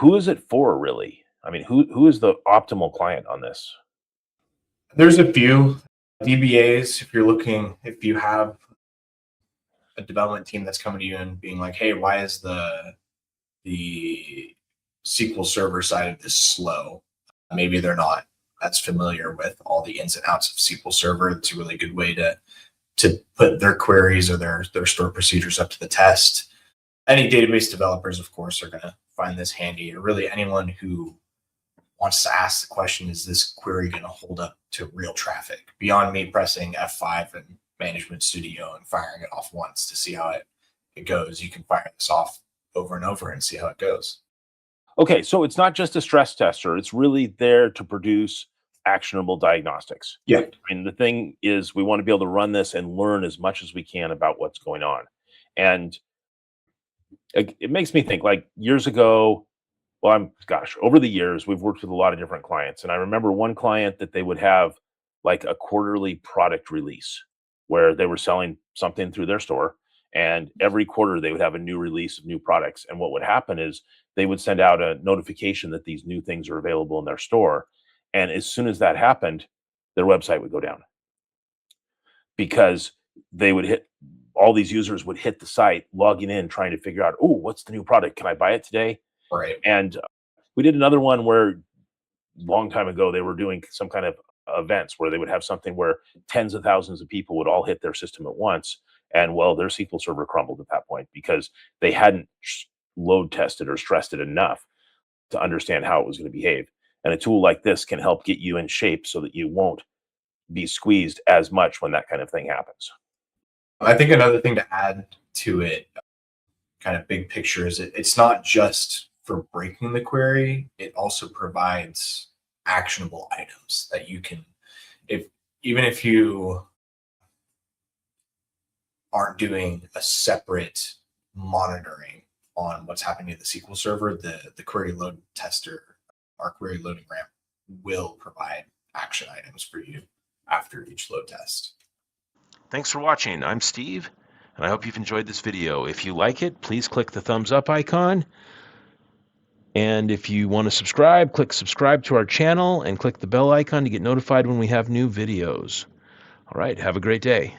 who is it for really? I mean, who is the optimal client on this? There's a few DBAs. If you have a development team that's coming to you and being like, hey, why is the SQL Server side of this slow? Maybe they're not as familiar with all the ins and outs of SQL Server. It's a really good way to put their queries or their stored procedures up to the test. Any database developers, of course, are going to find this handy, or really anyone who wants to ask the question, is this query going to hold up to real traffic? Beyond me pressing F5 in Management Studio and firing it off once to see how it goes, you can fire this off over and over and see how it goes. Okay, so it's not just a stress tester. It's really there to produce actionable diagnostics. Yeah. I mean, the thing is, we want to be able to run this and learn as much as we can about what's going on. And it makes me think, like, years ago, well, over the years, we've worked with a lot of different clients. And I remember one client that they would have like a quarterly product release where they were selling something through their store. And every quarter they would have a new release of new products. And what would happen is they would send out a notification that these new things are available in their store. And as soon as that happened, their website would go down because they would all these users would hit the site, logging in, trying to figure out, oh, what's the new product? Can I buy it today? Right. And we did another one where a long time ago, they were doing some kind of events where they would have something where tens of thousands of people would all hit their system at once. And well, their SQL Server crumbled at that point because they hadn't load tested or stressed it enough to understand how it was going to behave. And a tool like this can help get you in shape so that you won't be squeezed as much when that kind of thing happens. I think another thing to add to it, kind of big picture, is it's not just for breaking the query. It also provides actionable items that you can, even if you aren't doing a separate monitoring on what's happening to the SQL Server, the query load tester, our query loading ramp, will provide action items for you after each load test. Thanks for watching. I'm Steve, and I hope you've enjoyed this video. If you like it, please click the thumbs up icon. And if you want to subscribe, click subscribe to our channel and click the bell icon to get notified when we have new videos. All right, have a great day.